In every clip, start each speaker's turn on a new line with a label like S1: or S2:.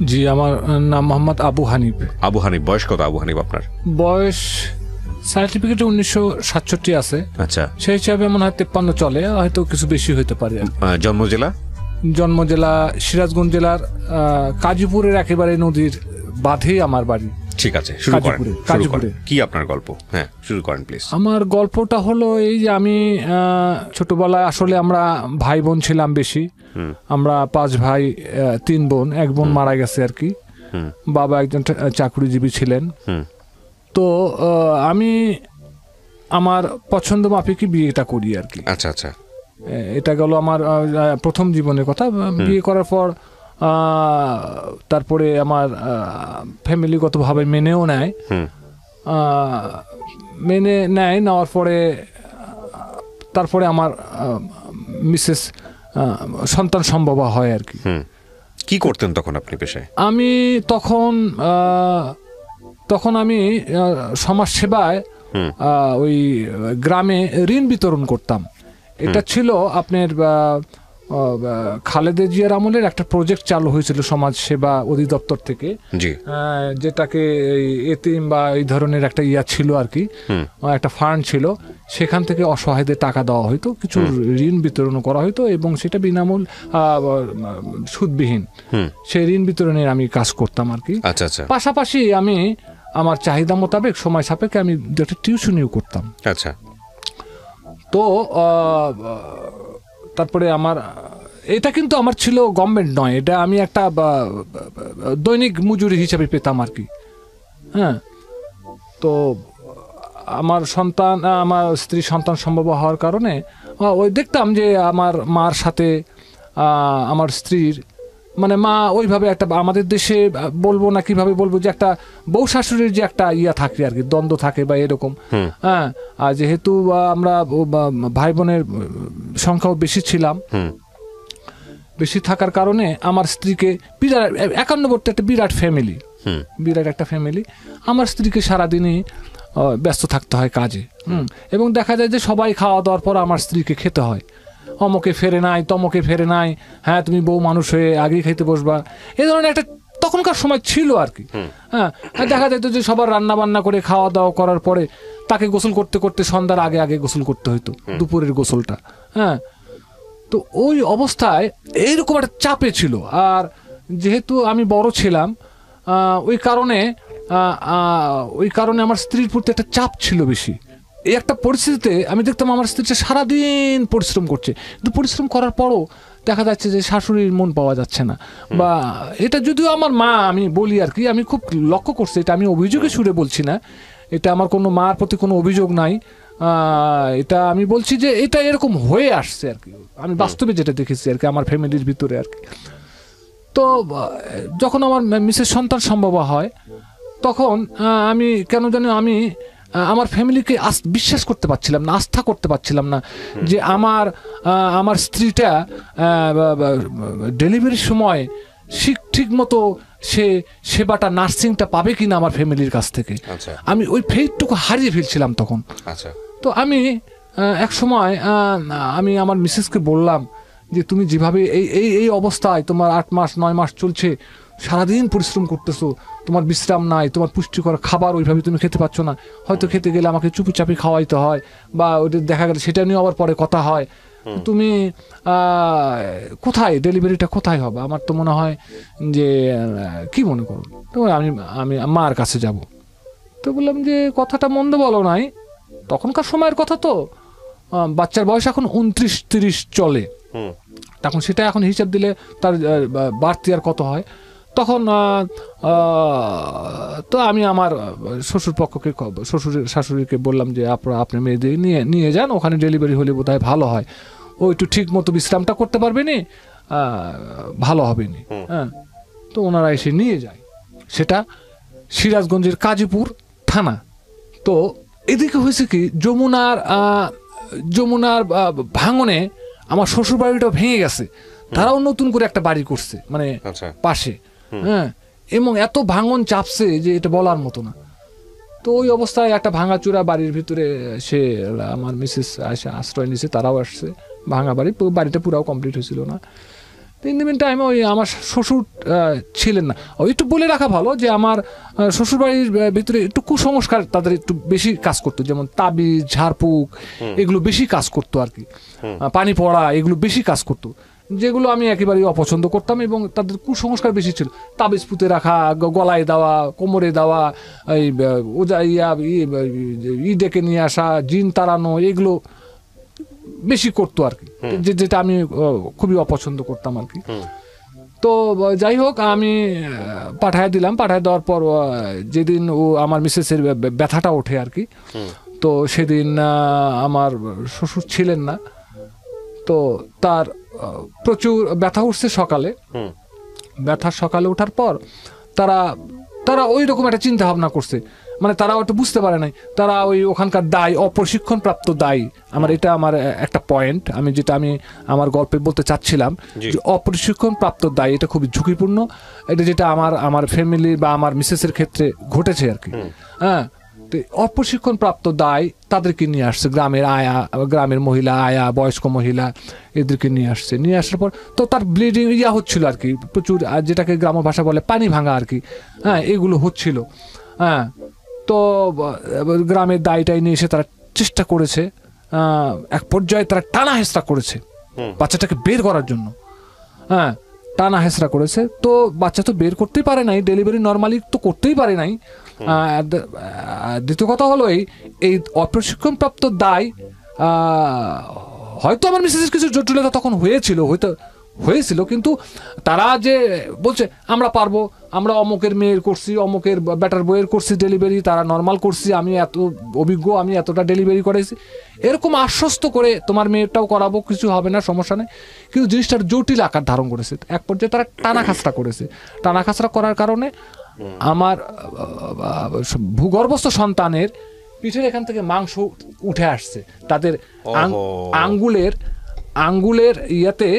S1: জি, আমার নাম মোহাম্মদ আবু হানিফ।
S2: আবু হানিফ, বয়স কত আবু হানিফ আপনার?
S1: বয়স সার্টিফিকেটে 1967 আছে।
S2: আচ্ছা,
S1: সেই হিসাবে মনে হয় 53 চলে, হয়তো কিছু বেশি হইতে পারে।
S2: জন্ম জেলা?
S1: জন্ম জেলা সিরাজগঞ্জ জেলার কাজীপুরের একেবারে নদীর বাঁধেই আমার বাড়ি।
S2: ঠিক আছে, শুরু করেন। কি আপনার গল্প? হ্যাঁ, শুরু করেন প্লিজ।
S1: আমার গল্পটা হলো এই যে আমি ছোটবেলায় আসলে আমরা ভাই বোন ছিলাম বেশি। আমরা 5 ভাই 3 বোন, 1 বোন মারা গেছে আর কি। বাবা একজন চাকরিজীবী ছিলেন। তো আমি আমার পছন্দ মাফিকই বিয়েটা করি আর কি।
S2: আচ্ছা আচ্ছা,
S1: এটা গেল আমার প্রথম জীবনের কথা। বিয়ে করার পর তারপরে আমার ফ্যামিলিগতভাবে মেনেও নেয়। নেওয়ার পরে তারপরে আমার মিসেস সন্তান সম্ভব হয় আর কি।
S2: কি করতেন তখন আপনি পেশায়?
S1: আমি তখন আমি সমাজ সেবায় ওই গ্রামে ঋণ বিতরণ করতাম। এটা ছিল আপনার খালেদা জিয়ার আমলের একটা প্রজেক্ট চালু হয়েছিল সমাজ সেবা অধিদপ্তর থেকে, যেটাকে এতিম বা এই ধরনের একটা ইয়া ছিল আর কি, একটা ফান্ড ছিল। সেখান থেকে অসহায়দের টাকা দেওয়া হইতো, কিছু ঋণ বিতরণ করা হইতো এবং সেটা বিনামূল সুদবিহীন সেই ঋণ বিতরণের আমি কাজ করতাম আর কি। পাশাপাশি আমি আমার চাহিদা মোতাবেক সময় সাপেক্ষে আমি একটা টিউশনিও করতাম।
S2: আচ্ছা,
S1: তো তারপরে আমার এটা কিন্তু আমার ছিল গভর্নমেন্ট নয়, এটা আমি একটা দৈনিক মজুরি হিসাবে পেতাম আর কি। হ্যাঁ, তো আমার স্ত্রী সন্তান সম্ভব হওয়ার কারণে ওই দেখতাম যে আমার মার সাথে আমার স্ত্রীর মানে মা ওইভাবে একটা, আমাদের দেশে বলবো না কিভাবে বলবো, যে একটা বউ শাশুড়ির যে একটা ইয়া থাকে আর কি, দ্বন্দ্ব থাকে বা এরকম। হ্যাঁ, আর যেহেতু আমরা ভাই বোনের সংখ্যাও বেশি ছিলাম, বেশি থাকার কারণে আমার স্ত্রীকে বিরাট 91 একটা বিরাট একটা ফ্যামিলি, আমার স্ত্রীকে সারাদিনই ব্যস্ত থাকতে হয় কাজে। এবং দেখা যায় যে সবাই খাওয়া দাওয়ার পর আমার স্ত্রীকে খেতে হয়, অমকে ফেরে নাই তমকে ফেরে নাই, হ্যাঁ তুমি বউ মানুষ হয়ে আগেই খাইতে বসবা, এই ধরনের একটা তখনকার সময় ছিল আর কি। হ্যাঁ, দেখা যেত যে সবার রান্না বান্না করে খাওয়া দাওয়া করার পরে তাকে গোসল করতে করতে সন্ধ্যার আগে আগে গোসল করতে হইতো, দুপুরের গোসলটা। হ্যাঁ, তো ওই অবস্থায় এইরকম একটা চাপে ছিল। আর যেহেতু আমি বড় ছিলাম, ওই কারণে আমার স্ত্রীর প্রতি একটা চাপ ছিল বেশি। এই একটা পরিস্থিতিতে আমি দেখতাম আমার স্ত্রীটা সারাদিন পরিশ্রম করছে, কিন্তু পরিশ্রম করার পরও দেখা যাচ্ছে যে শাশুড়ির মন পাওয়া যাচ্ছে না। বা এটা যদিও আমার মা, আমি বলি আর কি, আমি খুব লক্ষ্য করছি, এটা আমি অভিযোগে সুরে বলছি না, এটা আমার কোনো মার প্রতি কোনো অভিযোগ নাই, এটা আমি বলছি যে এটা এরকম হয়ে আসছে আর কি, আমি বাস্তবে যেটা দেখেছি আর কি আমার ফ্যামিলির ভিতরে আর কি। তো যখন আমার মিসেস সন্তান সম্ভব হয় তখন আমি কেন জানি আমি আমার ফ্যামিলিকে বিশ্বাস করতে পারছিলাম না, আস্থা করতে পারছিলাম না যে আমার স্ত্রীটা ডেলিভারির সময় ঠিক মতো সে সেবাটা নার্সিংটা পাবে কিনা আমার ফ্যামিলির কাছ থেকে। আমি ওই ফেইথটুকু হারিয়ে ফেলছিলাম তখন। তো আমি এক সময় আমি আমার মিসেসকে বললাম যে তুমি যেভাবে এই অবস্থায় তোমার 8 মাস 9 মাস চলছে, সারাদিন পরিশ্রম করতেছো, তোমার বিশ্রাম নাই, তোমার পুষ্টিকর খাবার ওইভাবে তুমি খেতে পাচ্ছ না, হয়তো খেতে গেলে আমাকে চুপিচাপি খাওয়াইতে হয় বা ওটা দেখা গেলে সেটা নিয়ে আবার পরে কথা হয়, তুমি কোথায় ডেলিভারিটা কোথায় হবে, আমার তো মনে হয় যে কি মনে করো, তো আমি মার কাছে যাব। তো বললাম যে কথাটা মন্দ বলো নাই, তখনকার সময়ের কথা তো, বাচ্চার বয়স এখন 29-30 চলে, তখন সেটা এখন হিসাব দিলে তার বাড়তি আর কত হয় তখন। তো আমি আমার শাশুড়িকে বললাম যে আপনি মেয়েদের নিয়ে যান, ওখানে ডেলিভারি হলে বোধহয় ভালো হয়, ও একটু ঠিক মতো বিশ্রামটা করতে পারবে নি, ভালো হবে নি। হ্যাঁ, তো ওনারা এসে নিয়ে যায়, সেটা সিরাজগঞ্জের কাজীপুর থানা। তো এদিকে হয়েছে কি, যমুনার ভাঙনে আমার শ্বশুর বাড়িটাও ভেঙে গেছে, তারাও নতুন করে একটা বাড়ি করছে মানে পাশে। হ্যাঁ, এবং এত ভাঙন চাপছে যে এটা বলার মতো না। তো ওই অবস্থায় একটা ভাঙাচুরা বাড়ির ভিতরে সে আমার মিসেস আশ্রয় নিছে, তারাও আসছে, ভাঙা বাড়িটা পুরাও কমপ্লিট হয়েছিল না। ইন দ্য মিন টাইম ওই আমার শ্বশুর ছিলেন না। ওই একটু বলে রাখা ভালো যে আমার শ্বশুরবাড়ির ভিতরে একটু কুসংস্কার তাদের একটু বেশি কাজ করতো, যেমন তাবিজ, ঝাড়ফুঁক এগুলো বেশি কাজ করতো আর কি, পানি পড়া এগুলো বেশি কাজ করতো, যেগুলো আমি একেবারেই অপছন্দ করতাম। এবং তাদের কুসংস্কার বেশি ছিল, তাবিজ পুঁতে রাখা, গলায় দেওয়া, কোমরে দেওয়া, এই ওজা ই ডেকে নিয়ে আসা, জিন তাড়ানো, এগুলো বেশি করতো আর কি, যেটা আমি খুবই অপছন্দ করতাম আর কি। তো যাই হোক, আমি পাঠায় দিলাম। পাঠায় দেওয়ার পর যেদিন ও আমার মিসেসের ব্যথাটা ওঠে আর কি, তো সেদিন আমার শ্বশুর ছিলেন না। তো তার প্রচুর ব্যথা উঠছে সকালে। ব্যথা সকালে ওঠার পর তারা ওই রকম একটা চিন্তা ভাবনা করছে, মানে তারা ওটা বুঝতে পারে নাই। তারা ওই ওখানকার দায়, অপ্রশিক্ষণ প্রাপ্ত দায়, এটা আমার একটা পয়েন্ট, যেটা আমি আমার গল্পে বলতে চাচ্ছিলাম, যে অপ্রশিক্ষণ প্রাপ্ত দায় এটা খুবই ঝুঁকিপূর্ণ। এটা যেটা আমার ফ্যামিলি বা আমার মিসেসের ক্ষেত্রে ঘটেছে আর কি। হ্যাঁ, তো অপ্রশিক্ষণ প্রাপ্ত দায় তাদেরকে নিয়ে আসছে, গ্রামের মহিলা, আয়া, বয়স্ক মহিলা, এদেরকে নিয়ে আসছে। নিয়ে আসার পর তো তার ব্লিডিং হচ্ছিল আর কি, প্রচুর, যেটাকে গ্রাম্য ভাষা বলে পানি ভাঙা আর কি। হ্যাঁ, এগুলো হচ্ছিল। হ্যাঁ, তো গ্রামের দায়টাই নিয়ে এসে তারা চেষ্টা করেছে, এক পর্যায়ে তারা টানা হেঁচড়া করেছে বাচ্চাটাকে বের করার জন্য। হ্যাঁ, টানা হেঁচড়া করেছে, তো বাচ্চা তো বের করতেই পারে নাই, ডেলিভারি নর্মালি তো করতেই পারে নাই। দ্বিতীয় কথা হলো এই অপ্রশিক্ষণপ্রাপ্ত দায়, হয়তো আমার মিসেসের কিছু জটিলতা তখন হয়েছিল, কিন্তু তারা যে বলছে আমরা পারবো, আমরা অমুকের মেয়ের করছি, অমুকের বেটার বইয়ের করছি ডেলিভারি, তারা নর্মাল করছি, আমি এত অভিজ্ঞ, আমি এতটা ডেলিভারি করেছি, এরকম আশ্বস্ত করে তোমার মেয়েরটাও করাবো, কিছু হবে না, সমস্যা নেই। কিন্তু জিনিসটার জটিল আকার ধারণ করেছে। এক পর্যায়ে তারা টানা খাসড়া করেছে। টানা খাসড়া করার কারণে আমার ভূগর্ভস্থ সন্তানের পিঠের এখান থেকে মাংস উঠে আসছে, তাদের আঙ্গুলের ইয়াতে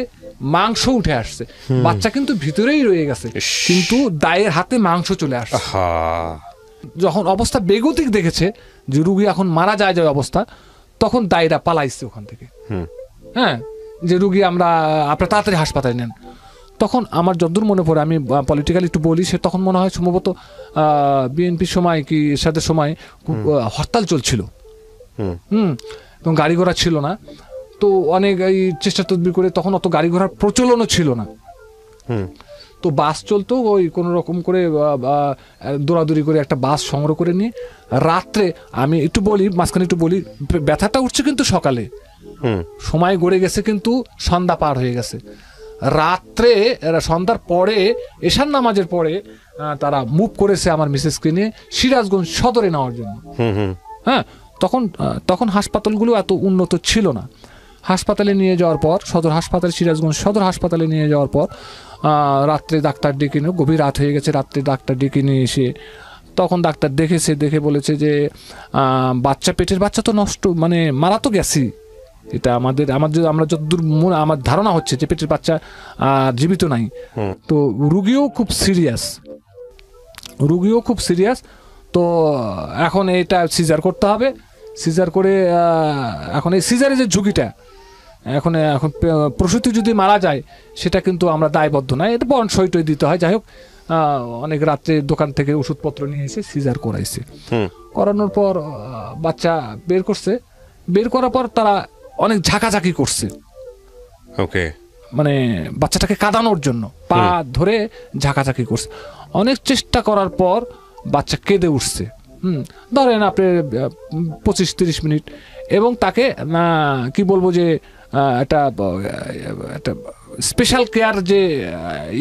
S1: মাংস উঠে আসছে। বাচ্চা কিন্তু ভিতরেই রয়ে গেছে, কিন্তু দায়ের হাতে মাংস চলে আসছে। যখন অবস্থা বেগতিক দেখেছে যে রুগী এখন মারা যায় অবস্থা, তখন দায়রা পালাইছে ওখান থেকে। হ্যাঁ, যে রুগী আপনার তাড়াতাড়ি হাসপাতালে নেন। তখন আমার যতদূর মনে পড়ে, আমি পলিটিক্যালি একটু বলি, সে তখন মনে হয় সম্ভবত বিএনপির সময় কি এরশাদের সময় হরতাল চলছিল। এবং গাড়ি ঘোড়া ছিল না, তো অনেক এই চেষ্টা তদবির করে, তখন অত গাড়ি ঘোড়ার প্রচলনও ছিল না, তো বাস চলতো, ওই কোনো রকম করে দৌড়াদৌড়ি করে একটা বাস সংগ্রহ করে নিয়ে রাত্রে, আমি একটু বলি মাঝখানে একটু বলি, ব্যথাটা উঠছে কিন্তু সকালে, সময় গড়ে গেছে কিন্তু সন্ধ্যা পার হয়ে গেছে। রাত্রে সন্ধ্যার পরে, এশার নামাজের পরে তারা মুভ করেছে আমার মিসেসকে নিয়ে সিরাজগঞ্জ সদরে নেওয়ার জন্য। হ্যাঁ, তখন হাসপাতালগুলো এত উন্নত ছিল না। হাসপাতালে নিয়ে যাওয়ার পর, সিরাজগঞ্জ সদর হাসপাতালে নিয়ে যাওয়ার পর রাত্রে ডাক্তার ডেকে নিয়ে, গভীর রাত হয়ে গেছে, রাত্রে ডাক্তার ডেকে নিয়ে এসে তখন ডাক্তার দেখে বলেছে যে পেটের বাচ্চা তো নষ্ট, মানে মারা তো গেছি। এটা আমরা যতদূর আমার ধারণা হচ্ছে যে পেটের বাচ্চা জীবিত নাই। তো রুগীও খুব সিরিয়াস। তো এখন এটা সিজার করতে হবে। সিজার করে এখন এই সিজারের যে ঝুঁকিটা, এখন প্রসূতি যদি মারা যায়, সেটা কিন্তু আমরা দায়বদ্ধ নয়, এটা বন্ড সই দিতে হয়। যাই হোক, অনেক রাত্রে দোকান থেকে ওষুধপত্র নিয়ে এসে সিজার করাইছে। করানোর পর বাচ্চা বের করছে। বের করার পর তারা অনেক ঝাঁকাঝাঁকি করছে, মানে বাচ্চাটাকে কাঁদানোর জন্য পা ধরে ঝাঁকাঝাঁকি করছে। অনেক চেষ্টা করার পর বাচ্চা কেঁদে উঠছে। ধরেন আপনি 25-30 মিনিট, এবং তাকে কি বলবো যে একটা স্পেশাল কেয়ার যে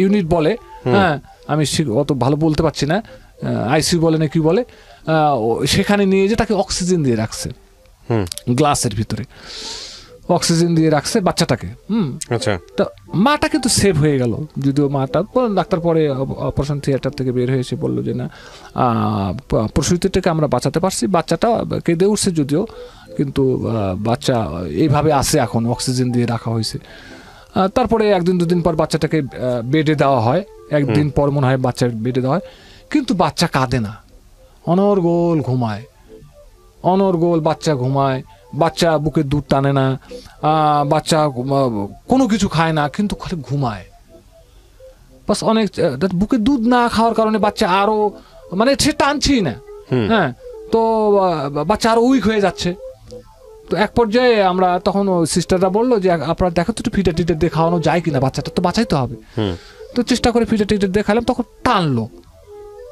S1: ইউনিট বলে, হ্যাঁ, আমি অত ভালো বলতে পারছি না, আইসিইউ বলে না কি বলে, সেখানে নিয়ে যে তাকে অক্সিজেন দিয়ে রাখছে, গ্লাসের ভিতরে অক্সিজেন দিয়ে রাখছে বাচ্চাটাকে। তো মাটা কিন্তু সেভ হয়ে গেল, যদিও মাটা ডাক্তার পরে অপারেশন থিয়েটার থেকে বের হয়ে এসে বললো যে না, প্রসূতিটাকে আমরা বাঁচাতে পারছি। বাচ্চাটা কেঁদে উঠছে যদিও, কিন্তু বাচ্চা এইভাবে আছে, এখন অক্সিজেন দিয়ে রাখা হয়েছে। তারপরে 1-2 দিন পর বাচ্চাটাকে বেডে দেওয়া হয়, একদিন পর মনে হয় বাচ্চার বেডে দেওয়া হয়, কিন্তু বাচ্চা কাঁদে না, অনর্গল ঘুমায়। বাচ্চা ঘুমায়, বাচ্চা বুকে দুধ টানে না, বাচ্চা কোনো কিছু খায় না, কিন্তু খালি ঘুমায়। বাস অনেক বুকে দুধ না খাওয়ার কারণে বাচ্চা আরো মানে সে টানছেই না, হ্যাঁ, তো বাচ্চা আরো উইক হয়ে যাচ্ছে। তো এক পর্যায়ে আমরা তখন সিস্টাররা বললো যে আপনারা দেখো তো একটু ফিটার টিটার দিয়ে খাওয়ানো যায় কিনা, বাচ্চাটা তো বাঁচাইতে হবে। তো চেষ্টা করে ফিটার টিটার দিয়ে খাইলাম, তখন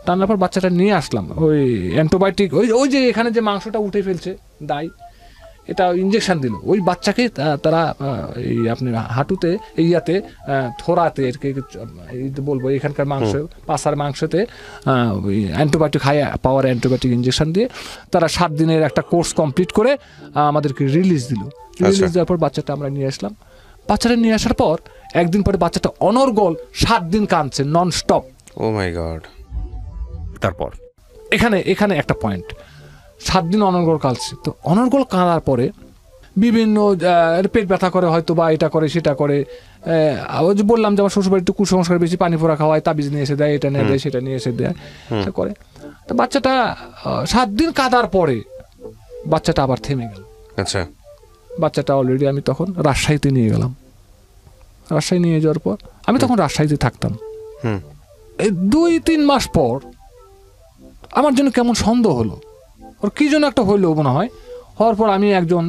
S1: টানার পর বাচ্চাটা নিয়ে আসলাম। ওই অ্যান্টিবায়োটিক ওই যে এখানে যে মাংসটা উঠে ফেলছে দাই, এটা ইঞ্জেকশন দিল ওই বাচ্চাকে। তারা এই আপনার হাঁটুতে ইয়াতে থোড়াতে বলবো এখানকার মাংস পাশার মাংসতে ওই antibiotic high power antibiotic injection দিয়ে তারা 7 দিনের একটা কোর্স কমপ্লিট করে আমাদেরকে রিলিজ দিল। রিলিজ দেওয়ার পর বাচ্চাটা আমরা নিয়ে আসলাম। বাচ্চাটা নিয়ে আসার পর একদিন পরে বাচ্চাটা অনর্গল 7 দিন কাঁদছে নন স্টপ।
S2: ও মাই গড। তারপর
S1: এখানে একটা পয়েন্ট, 7 দিন অনর্গল কাঁদছে। তো অনর্গল কাঁদার পরে বিভিন্ন পেট ব্যথা করে হয়তো বা এটা করে সেটা করে। ওই যে বললাম যে আমার শ্বশুরবাড়ি একটু কুসংস্কার বেশি, পানি ফোড়া খাওয়ায়, তাবিজ নিয়ে এসে দেয়, এটা নিয়ে দেয়, সেটা নিয়ে এসে দেয়, করে। তো বাচ্চাটা 7 দিন কাঁদার পরে বাচ্চাটা আবার থেমে গেল।
S2: আচ্ছা,
S1: বাচ্চাটা অলরেডি আমি তখন রাজশাহীতে নিয়ে গেলাম। রাজশাহী নিয়ে যাওয়ার পর আমি তখন রাজশাহীতে থাকতাম। এই 2-3 মাস পর আমার জন্য কেমন সন্দেহ হলো, ওর কি জন্য একটা হইলো মনে হয়। হওয়ার পর আমি একজন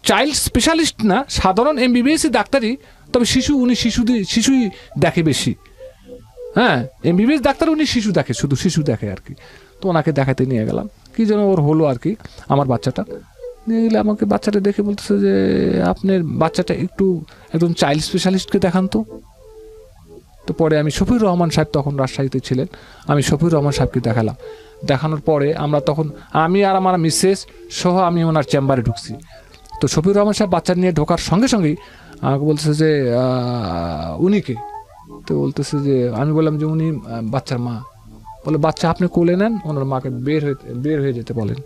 S1: চাইল্ড স্পেশালিস্ট না, সাধারণ MBBS ডাক্তারই, তবে উনি শিশুই দেখে বেশি। হ্যাঁ, MBBS ডাক্তার, উনি শিশু দেখে, শুধু শিশু দেখে আর কি। তো ওনাকে দেখাতে নিয়ে গেলাম, কি যেন ওর হলো আর কি। আমার বাচ্চাটা নিয়ে গেলে আমাকে বাচ্চাটা দেখে বলতেছে যে আপনার বাচ্চাটা একজন চাইল্ড স্পেশালিস্টকে দেখান তো। তো পরে আমি শফিউর রহমান সাহেব তখন রাজশাহীতে ছিলেন, আমি শফিউর রহমান সাহেবকে দেখালাম। দেখানোর পরে আমরা তখন আমি আর আমার মিসেস সহ আমি ওনার চেম্বারে ঢুকছি। তো শফিউর রহমান সাহেব বাচ্চা নিয়ে ঢোকার সঙ্গে সঙ্গেই আমাকে বলতেছে যে উনিকে। তো বলতেছে যে আমি বললাম যে উনি বাচ্চার মা। বলে বাচ্চা আপনি কোলে নেন, ওনার মাকে বের হয়ে যেতে বলেন।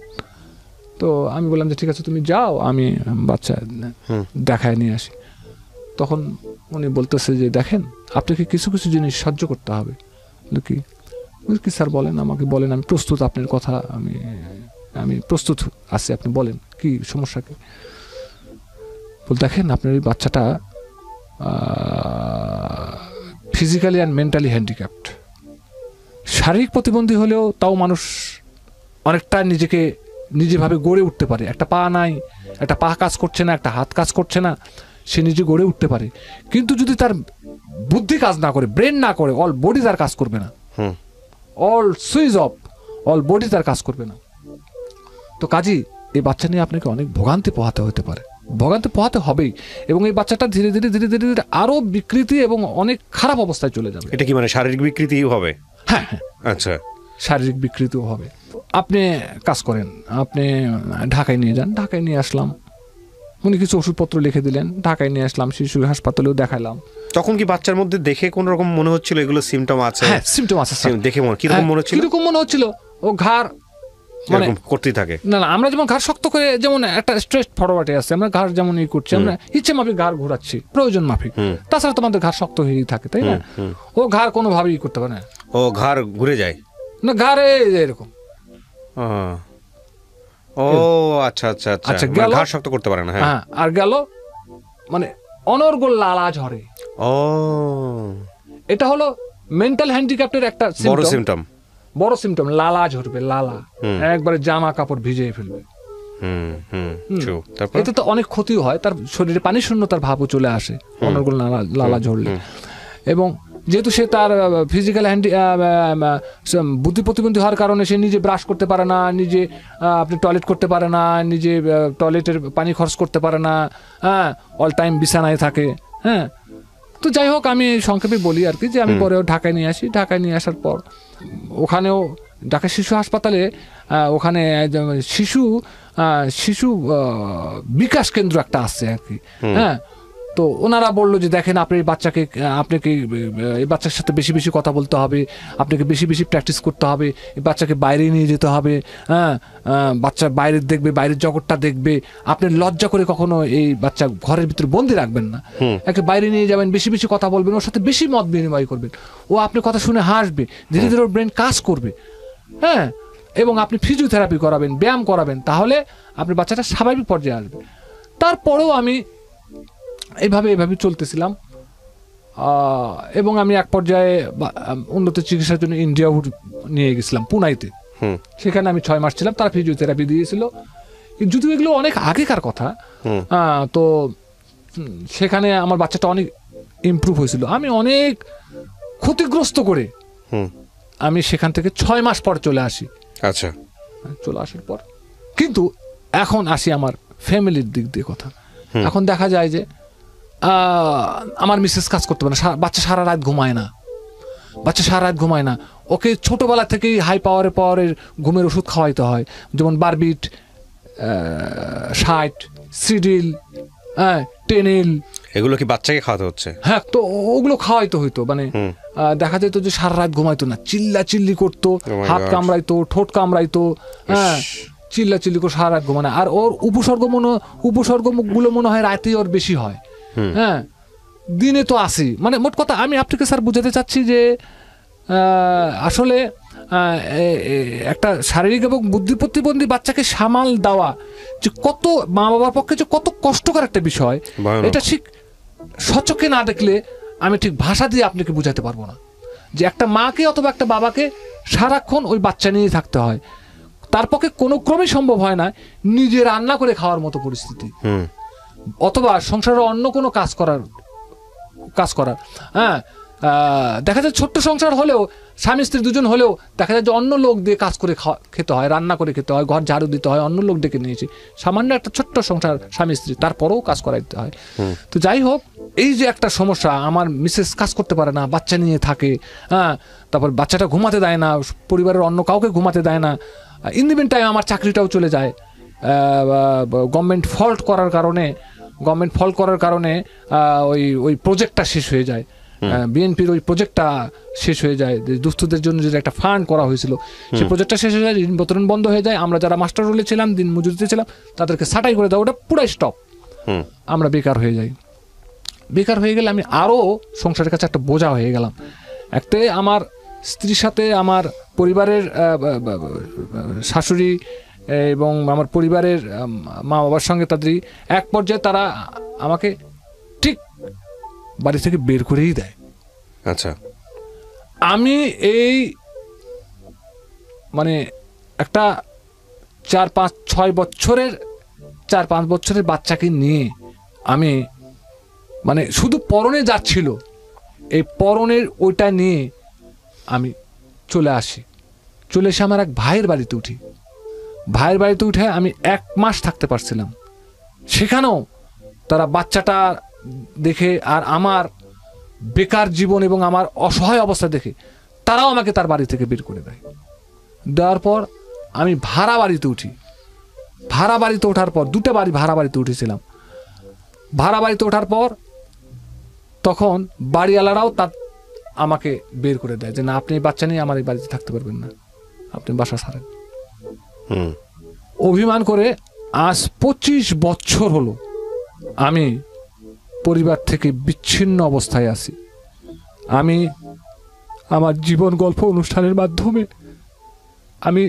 S1: তো আমি বললাম যে ঠিক আছে তুমি যাও, আমি বাচ্চা দেখায় নিয়ে আসি। তখন উনি বলতেছে যে দেখেন আপনাকে কিছু কিছু জিনিস সহ্য করতে হবে। কি কি স্যার বলেন, আমাকে বলেন, আমি প্রস্তুত, আপনার কথা আমি প্রস্তুত আছি, আপনি বলেন কি সমস্যা কি। বল দেখেন আপনার এই বাচ্চাটা ফিজিক্যালি অ্যান্ড মেন্টালি হ্যান্ডিক্যাপ্ট। শারীরিক প্রতিবন্ধী হলেও তাও মানুষ অনেকটা নিজেভাবে গড়ে উঠতে পারে। একটা পা নাই, একটা পা কাজ করছে না, একটা হাত কাজ করছে না, সে নিজে গড়ে উঠতে পারে। কিন্তু যদি তার বুদ্ধি কাজ না করে, ব্রেন না করে, অল বডি তার কাজ করবে না। All switch off, all body তার কাজ করবে না। তো কাজী এই বাচ্চা নিয়ে আপনাকে অনেক ভোগান্তি পোহাতে হতে পারে, ভোগান্তি পোহাতে হবেই। এবং এই বাচ্চাটা ধীরে ধীরে ধীরে ধীরে ধীরে আরো বিকৃতি এবং অনেক খারাপ অবস্থায় চলে যাবে।
S2: এটা কি মানে শারীরিক বিকৃতিও হবে?
S1: হ্যাঁ,
S2: আচ্ছা,
S1: শারীরিক বিকৃতিও হবে। আপনি কাজ করেন, আপনি ঢাকায় নিয়ে যান। ঢাকায় নিয়ে আসলাম, উনি কিছু ওষুধপত্র লিখে দিলেন, ঢাকায় নিয়ে আসলাম, শিশু হাসপাতালেও দেখালাম।
S2: তখন কি বাচ্চার মধ্যে দেখে কোন রকম মনে হচ্ছিল এগুলো সিমটম আছে?
S1: হ্যাঁ, সিমটম আছে স্যার।
S2: দেখে কিরকম মনে হচ্ছিল?
S1: কিরকম মনে হচ্ছিল, ও ঘাড় মানে
S2: করতেই থাকে।
S1: না, আমরা যেমন ঘাড় শক্ত করে, যেমন একটা স্ট্রেট ফরওয়ার্ডে আছে, আমরা ঘাড় যেমন ই করছি, আমরা ইচ্ছে মাফিক ঘাড় ঘোরাচ্ছি প্রয়োজন মাফিক। তাছাড়া তোমাদের ঘাড় শক্ত হয়েই থাকে, তাই না? ও ঘাড় কোনোভাবেই করতে পারে না,
S2: ও ঘাড় ঘুরে যায়
S1: না, ঘাড়ে এরকম।
S2: ও আচ্ছা আচ্ছা আচ্ছা, ঘাড় শক্ত করতে পারে না। হ্যাঁ,
S1: আর গেল মানে অনর্গল লালা ঝরে।
S2: ও,
S1: এটা হলো মেন্টাল হ্যান্ডিক্যাপ্টের একটা বড় সিমটম। লালা ঝরবে, লালা একবারে জামা কাপড় ভিজিয়ে ফেলবে। এতে তো অনেক ক্ষতিও হয়, তার শরীরে পানি শূন্যতার ভাবও চলে আসে অনর্গল লালা ঝরলে। এবং যেহেতু সে তার ফিজিক্যাল বুদ্ধি প্রতিবন্ধী হওয়ার কারণে সে নিজে ব্রাশ করতে পারে না, নিজে আপনি টয়লেট করতে পারে না, নিজে টয়লেটের পানি খরচ করতে পারে না, হ্যাঁ, অল টাইম বিছানায় থাকে। হ্যাঁ, তো যাই হোক, আমি সংক্ষেপে বলি আর কি, যে আমি পরেও ঢাকায় নিয়ে আসি। ঢাকায় নিয়ে আসার পর ওখানেও ঢাকা শিশু হাসপাতালে ওখানে শিশু বিকাশ কেন্দ্র একটা আছে আর কি। হ্যাঁ, তো ওনারা বললো যে দেখেন আপনার আপনাকে এই বাচ্চার সাথে বেশি বেশি কথা বলতে হবে, আপনাকে বেশি বেশি প্র্যাকটিস করতে হবে, এই বাচ্চাকে বাইরে নিয়ে যেতে হবে। হ্যাঁ, বাচ্চা বাইরের দেখবে, বাইরের জগৎটা দেখবে। আপনি লজ্জা করে কখনো এই বাচ্চা ঘরের ভিতরে বন্দি রাখবেন না, একে বাইরে নিয়ে যাবেন, বেশি বেশি কথা বলবেন, ওর সাথে বেশি মত বিনিময় করবেন। ও আপনার কথা শুনে হাসবে, ধীরে ধীরে ওর ব্রেন কাজ করবে। হ্যাঁ, এবং আপনি ফিজিওথেরাপি করাবেন, ব্যায়াম করাবেন, তাহলে আপনার বাচ্চাটা স্বাভাবিক পর্যায়ে আসবে। তারপরেও আমি এইভাবে চলতেছিলাম। এবং আমি এক পর্যায়ে উন্নত চিকিৎসার জন্য ইন্ডিয়া নিয়ে গেছিলাম পুনাইতে। সেখানে আমি 6 মাস ছিলাম, তারা ফিজিওথেরাপি দিয়েছিল। যদিও এগুলো অনেক আগেকার কথা, তো সেখানে আমার বাচ্চাটা অনেক ইমপ্রুভ হয়েছিল। আমি অনেক ক্ষতিগ্রস্ত করে আমি সেখান থেকে 6 মাস পর চলে আসি।
S2: আচ্ছা,
S1: চলে আসার পর কিন্তু এখন আসি আমার ফ্যামিলির দিক দিয়ে কথা। এখন দেখা যায় যে আমার মিসেস কাজ করতে পারে না, বাচ্চা সারা রাত ঘুমায় না। ওকে ছোটবেলা থেকেই হাই পাওয়ারের ঘুমের ওষুধ খাওয়াইতে হয়, যেমন বারবিট, 60, সিডিল, টেনিল।
S2: এগুলো কি বাচ্চাকে খাওয়াতে হচ্ছে?
S1: হ্যাঁ, তো ওগুলো খাওয়াইতে হইতো। মানে দেখা যেত যে সারা রাত ঘুমাইতো না, চিল্লি করতো, হাত কামড়াইতো, ঠোঁট কামড়াইতো, চিল্লি করে সারা রাত ঘুমানো। আর ওর উপসর্গগুলো মনে হয় রাতে ওর বেশি হয়, দিনে তো আসি। মানে মোট কথা আমি আপনাকে স্যার বুঝাতে চাচ্ছি যে আসলে একটা শারীরিক এবং বুদ্ধি প্রতিবন্ধী বাচ্চাকে সামাল দেওয়া যে কত মা বাবার পক্ষে যে কত কষ্টকর একটা বিষয়, এটা ঠিক সচক্ষে না দেখলে আমি ঠিক ভাষা দিয়ে আপনাকে বুঝাতে পারবো না। যে একটা মাকে অথবা একটা বাবাকে সারাক্ষণ ওই বাচ্চা নিয়ে থাকতে হয়, তার পক্ষে কোনো ক্রমেই সম্ভব হয় না নিজে রান্না করে খাওয়ার মতো পরিস্থিতি, অথবা সংসারের অন্য কোনো কাজ করার। দেখা যায় ছোট্ট সংসার হলেও, স্বামী স্ত্রী দুজন হলেও দেখা যায় যে অন্য লোক দিয়ে কাজ করে খেতে হয়, রান্না করে খেতে হয়, ঘর ঝাড়ু দিতে হয়, অন্য লোক ডেকে নিয়েছি। সামান্য একটা ছোট্ট সংসার স্বামী স্ত্রী, তারপরেও কাজ করাইতে হয়। তো যাই হোক, এই যে একটা সমস্যা, আমার মিসেস কাজ করতে পারে না, বাচ্চা নিয়ে থাকে, তারপর বাচ্চাটা ঘুমাতে দেয় না, পরিবারের অন্য কাউকে ঘুমাতে দেয় না। ইন দি মিন টাইম আমার চাকরিটাও চলে যায় গভর্নমেন্ট ফল্ট করার কারণে ওই প্রজেক্টটা শেষ হয়ে যায়। বিএনপির ওই প্রজেক্টটা শেষ হয়ে যায়, দুস্থদের জন্য যে একটা ফান্ড করা হয়েছিল, সেই প্রজেক্টটা শেষ হয়ে যায়, ঋণ বিতরণ বন্ধ হয়ে যায়। আমরা যারা মাস্টার রোলে ছিলাম, দিন মজুরিতে ছিলাম, তাদেরকে ছাঁটাই করে দেওয়া, ওটা পুরাই স্টপ। আমরা বেকার হয়ে যাই। বেকার হয়ে গেলে আমি আরও সংসারের কাছে একটা বোঝা হয়ে গেলাম। একতে আমার স্ত্রীর সাথে আমার পরিবারের শাশুড়ি এবং আমার পরিবারের মা বাবার সঙ্গে তাদের এক পর্যায়ে তারা আমাকে ঠিক বাড়ি থেকে বের করেই দেয়।
S2: আচ্ছা,
S1: আমি এই মানে একটা 4-5 বছরের বাচ্চাকে নিয়ে আমি মানে শুধু পরনে যাচ্ছিল, এই পরনের ওইটা নিয়ে আমি চলে এসে আমার এক ভাইয়ের বাড়িতে উঠে আমি 1 মাস থাকতে পারছিলাম। সেখানেও তারা বাচ্চাটা দেখে আর আমার বেকার জীবন এবং আমার অসহায় অবস্থা দেখে তারাও আমাকে তার বাড়ি থেকে বের করে দেওয়ার পর আমি ভাড়া বাড়িতে ওঠার পর 2টা বাড়ি ভাড়া বাড়িতে উঠেছিলাম। ভাড়া বাড়িতে ওঠার পর তখন বাড়িওয়ালারাও আমাকে বের করে দেয় যে না, আপনি বাচ্চা নিয়ে আমার এই বাড়িতে থাকতে পারবেন না, আপনি বাসা ছাড়েন। অভিমান করে আজ 25 বছর হলো আমি পরিবার থেকে বিচ্ছিন্ন অবস্থায় আছি। আমি আমার জীবন গল্প অনুষ্ঠানের মাধ্যমে আমি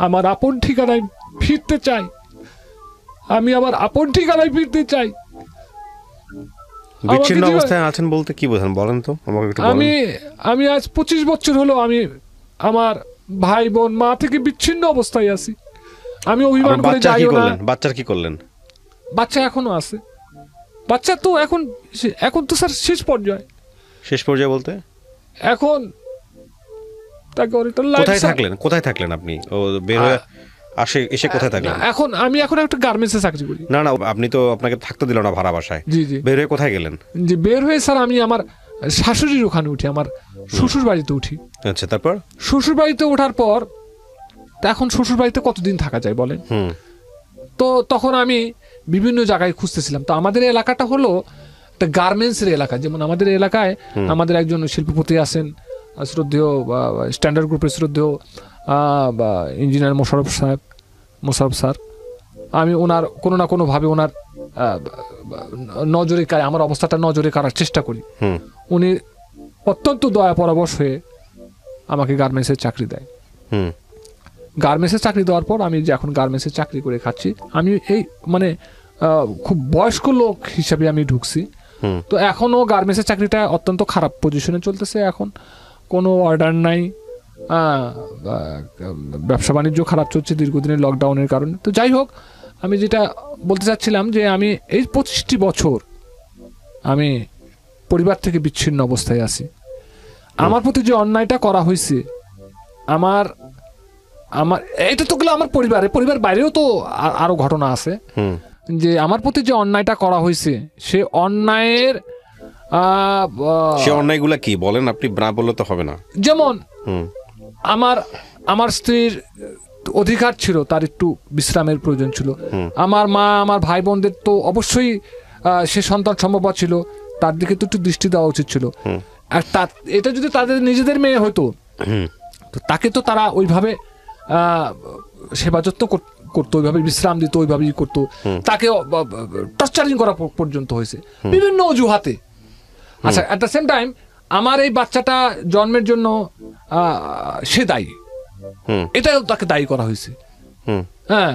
S1: আমার আপন ঠিকানায় ফিরতে চাই।
S2: বিচ্ছিন্ন অবস্থায় আছেন বলতে কি বোঝেন বলেন তো আমাকে একটু বলেন।
S1: আমি আজ 25 বছর হলো আমি আমার ভাই বোন মা থেকে বিচ্ছিন্ন অবস্থায় আছি। আমি অভিমান করে যাই না।
S2: বাচ্চার কি করলেন?
S1: বাচ্চা এখনো আছে। বাচ্চা তো এখন তো স্যার শেষ পর্যায়ে বলতে এখন তাকে
S2: কোথায় থাকলেন আপনি? ও বের হয়ে এসে কোথায় থাকলেন?
S1: আমি এখন একটা গার্মেন্টসে চাকরি করি।
S2: না আপনি তো আপনাকে থাকতে দিল না ভাড়া বাসায়।
S1: জি
S2: বের হয়ে কোথায় গেলেন?
S1: জি, বের হয়ে স্যার আমি আমার শাশুড়ির ওখানে উঠি, আমার শ্বশুর বাড়িতে উঠি।
S2: আচ্ছা, তারপর
S1: শ্বশুর বাড়িতে ওঠার পর এখন শ্বশুর বাড়িতে কতদিন থাকা যায় বলেন? তো তখন আমি বিভিন্ন জায়গায় খুঁজতেছিলাম। তো আমাদের এলাকাটা হলো একটা গার্মেন্টসের এলাকা। যেমন আমাদের এলাকায় আমাদের একজন শিল্পপতি আছেন, শ্রদ্ধেয় স্ট্যান্ডার্ড গ্রুপের শ্রদ্ধেয় ইঞ্জিনিয়ার মোশাররফ স্যার। আমি ওনার কোনো না কোনোভাবে ওনার আমার অবস্থাটা নজরে কাড়ার চেষ্টা করি। উনি অত্যন্ত দয়া পরবশ হয়ে আমাকে গার্মেন্টসের চাকরি দেয়। গার্মেন্টসে চাকরি দেওয়ার পর আমি যে এখন গার্মেন্টসে চাকরি করে খাচ্ছি, আমি এই মানে খুব বয়স্ক লোক হিসাবে আমি ঢুকছি। তো এখনও গার্মেন্টসের চাকরিটা অত্যন্ত খারাপ পজিশনে চলতেছে। এখন কোনো অর্ডার নাই, ব্যবসা বাণিজ্য খারাপ চলছে দীর্ঘদিনের লকডাউনের কারণে। তো যাই হোক, আমি যেটা বলতে চাচ্ছিলাম যে আমি এই 25টি বছর আমি পরিবার থেকে বিচ্ছিন্ন অবস্থায় আছি। আমার প্রতি যে অন্যায়টা করা হয়েছে, আমার এটা তো গেলো আমার পরিবার বাইরেও তো আরো ঘটনা আছে, যে আমার প্রতি যে অন্যায়টা করা হয়েছে সে অন্যায়ের
S2: সে অন্যায়গুলা কি বলেন আপনি, না বললে তো হবে না।
S1: যেমন আমার স্ত্রীর অধিকার ছিল, তার একটু বিশ্রামের প্রয়োজন ছিল। আমার মা, আমার ভাই বোনদের তো অবশ্যই সে সন্তান সম্ভব ছিল, তার দিকে তো একটু দৃষ্টি দেওয়া উচিত ছিল। আর এটা যদি তাদের নিজেদের মেয়ে হতো, তো তাকে তো তারা ওইভাবে সেবা যত্ন করতো, ওইভাবে বিশ্রাম দিত, ওইভাবেই করতো। তাকে টর্চারিং করা পর্যন্ত হয়েছে বিভিন্ন অজুহাতে। আচ্ছা, অ্যাট দ্য সেম টাইম আমার এই বাচ্চাটা জন্মের জন্য সে দায়ী, এটাও তাকে দায়ী করা হয়েছে। হ্যাঁ,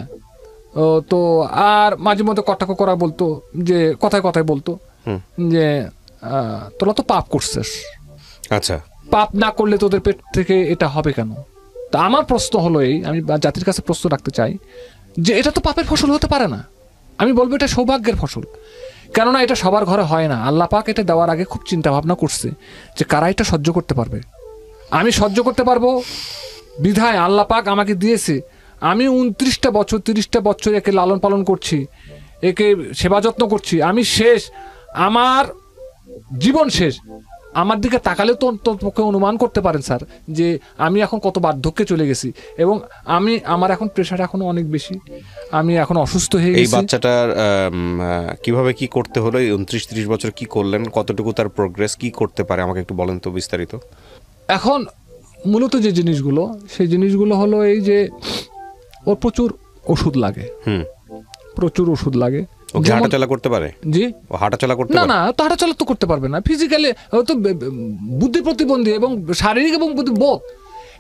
S1: তো আর মাঝে মধ্যে কটাক্ষ করা বলতো, যে কথায় কথায় বলতো যে তোরা তো পাপ করছিস,
S2: আচ্ছা
S1: পাপ না করলে তোদের পেট থেকে এটা হবে কেন? তা আমার প্রশ্ন হলো এই, আমি জাতির কাছে প্রশ্ন রাখতে চাই যে এটা তো পাপের ফসল হতে পারে না। আমি বলবো এটা সৌভাগ্যের ফসল, কেননা এটা সবার ঘরে হয় না। আল্লাহ পাক এটা দেওয়ার আগে খুব চিন্তা ভাবনা করছে যে কারা এটা সহ্য করতে পারবে। আমি সহ্য করতে পারবো বিধায় আল্লাহ পাক আমাকে দিয়েছে। আমি 29টা বছর 30টা বছর একে লালন পালন করছি, একে সেবা যত্ন করছি। আমি শেষ, আমার জীবন শেষ। আমার দিকে তাকালে তো পক্ষে অনুমান করতে পারেন স্যার যে আমি এখন কত বার্ধক্যে চলে গেছি, এবং আমার এখন প্রেশার এখনো অনেক বেশি, আমি এখন অসুস্থ হয়ে গেছি।
S2: এই বাচ্চাটার কিভাবে কি করতে হলো, 29-30 বছর কি করলেন, কতটুকু তার প্রোগ্রেস, কি করতে পারে আমাকে একটু বলেন তো বিস্তারিত।
S1: এখন মূলত যে জিনিসগুলো, সেই জিনিসগুলো হলো এই যে ওর প্রচুর ওষুধ লাগে, প্রচুর ওষুধ লাগে।
S2: ও কি হাঁটাচলা করতে পারে?
S1: জি,
S2: ও হাঁটাচলা করতে পারে?
S1: না, তো হাঁটাচলা তো করতে পারবে না। ফিজিক্যালি ও তো বুদ্ধি প্রতিবন্ধী এবং শারীরিক এবং বোধ,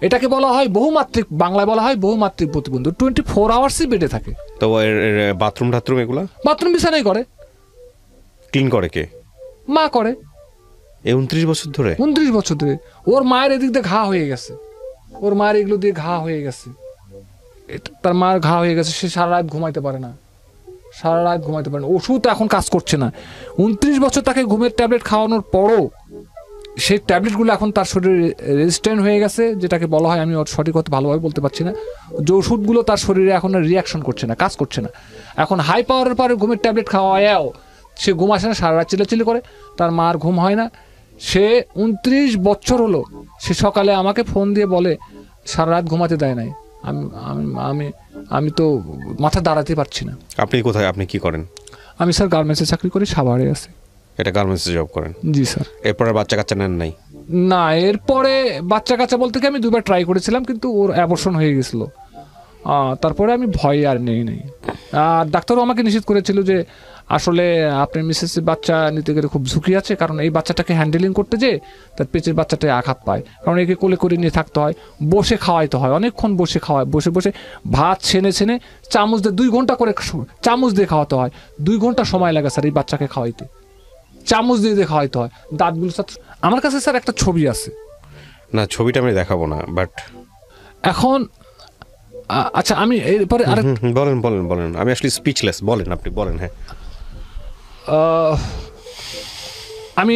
S1: এটাকে বলা হয় বহুমাত্রিক, বাংলায় বলা হয় বহুমাত্রিক প্রতিবন্ধী। 24 আওয়ার্সই বেডে থাকে।
S2: তো বাথরুম এগুলা?
S1: বাথরুম বিছানাই করে।
S2: ক্লিন করে কে?
S1: মা করে।
S2: 29 বছর ধরে?
S1: 29 বছর ধরে। ওর মায়ের এদিক দিয়ে ঘা হয়ে গেছে, ওর মায়ের এগুলো দিয়ে ঘা হয়ে গেছে, তার মায়ের ঘা হয়ে গেছে। সে সারা রাত ঘুমাইতে পারে না, সারা রাত ঘুমাইতে পারে না। ওষুধ এখন কাজ করছে না। 29 বছর তাকে ঘুমের ট্যাবলেট খাওয়ানোর পরও সেই ট্যাবলেটগুলো এখন তার শরীরে রেজিস্ট্যান্ট হয়ে গেছে, যেটাকে বলা হয়, আমি ওর সঠিক কথা ভালোভাবে বলতে পারছি না, যে ওষুধগুলো তার শরীরে এখন রিয়াকশন করছে না, কাজ করছে না। এখন হাই পাওয়ারের পরে ঘুমের ট্যাবলেট খাওয়াও সে ঘুম আসে না, সারা রাত চিল্লাচিল্লি করে, তার মার ঘুম হয় না। সে 29 বছর হলো, সে সকালে আমাকে ফোন দিয়ে বলে সারা রাত ঘুমাতে দেয় নাই। আমি তো মাথা দাঁড়াতে পারছি না।
S2: আপনি কোথায়, আপনি কি করেন?
S1: আমি স্যার গার্মেন্টসে চাকরি করি, সাভারে আছি।
S2: এটা গার্মেন্টসে জব করেন?
S1: জি স্যার।
S2: এরপরে বাচ্চা কাচ্চা নেন নাই?
S1: না, এরপরে বাচ্চা কাচ্চা বলতে কি আমি 2বার ট্রাই করেছিলাম, কিন্তু ওর অ্যাবর্শন হয়ে গেছিলো। তারপরে আমি ভয় আর নেই। আর ডাক্তারও আমাকে নিষেধ করেছিল যে আসলে আপনার মিসেসের বাচ্চা নিতে গেলে খুব ঝুঁকি আছে, কারণ এই বাচ্চাটাকে হ্যান্ডেলিং করতে যে তার পেটের বাচ্চাটায় আঘাত পায়, কারণ একে কোলে করে নিয়ে থাকতে হয়, বসে খাওয়াইতে হয়, অনেকক্ষণ বসে খাওয়ায়, বসে বসে ভাত ছেনে চামচ দিয়ে 2 ঘন্টা করে চামচ দিয়ে খাওয়াতে হয়। 2 ঘন্টা সময় লাগে স্যার এই বাচ্চাকে খাওয়াইতে, চামচ দিয়ে খাওয়াইতে হয়। দাঁতগুলো স্যার, আমার কাছে স্যার একটা ছবি আছে।
S2: না, ছবিটা আমি দেখাবো না, বাট
S1: এখন আচ্ছা আমি এরপরে
S2: বলেন, আমি আসলে স্পিচলেস। বলেন, আপনি বলেন। হ্যাঁ,
S1: আমি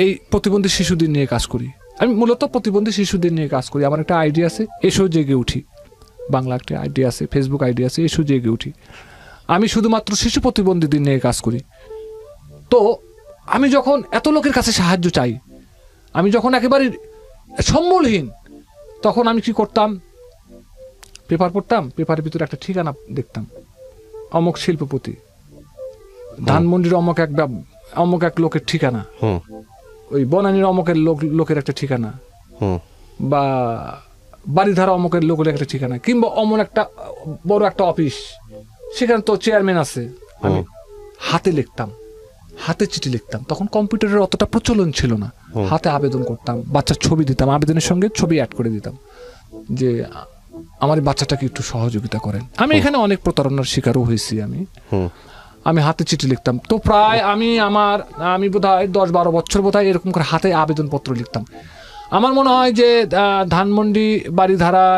S1: এই প্রতিবন্ধী শিশুদের নিয়ে কাজ করি। আমি মূলত প্রতিবন্ধী শিশুদের নিয়ে কাজ করি। আমার একটা আইডি আছে, এসো জেগে উঠি, বাংলা একটা আইডি আছে, ফেসবুক আইডি আছে, এসো জেগে উঠি। আমি শুধুমাত্র শিশু প্রতিবন্ধীদের নিয়ে কাজ করি। তো আমি যখন এত লোকের কাছে সাহায্য চাই, আমি যখন একেবারে সম্বলহীন, তখন আমি কি করতাম, পেপার পড়তাম, পেপারের ভিতরে একটা ঠিকানা দেখতাম, অমুক শিল্পপতি, ধানমন্ডির অমুক এক লোকের ঠিকানা, ওই বনানীর অমুকের লোকের একটা ঠিকানা, বা বাড়িধারা অমুকের লোকের একটা ঠিকানা, কিংবা অমন একটা বড় একটা অফিস, সেখানে তো চেয়ারম্যান আছে। আমি হাতে লিখতাম, হাতে চিঠি লিখতাম। তখন কম্পিউটারের অতটা প্রচলন ছিল না। হাতে আবেদন করতাম, বাচ্চার ছবি দিতাম, আবেদনের সঙ্গে ছবি অ্যাড করে দিতাম যে আমার বাচ্চাটাকে একটু সহযোগিতা করেন। আমি এখানে অনেক প্রতারণার শিকারও হয়েছি। আমি আমি হাতে চিঠি লিখতাম। তো প্রায় আমি বোধহয় 10-12 বছর বোধহয় এরকম করে হাতে আবেদনপত্র লিখতাম। আমার মনে হয় যে ধানমন্ডি, বাড়িধারা,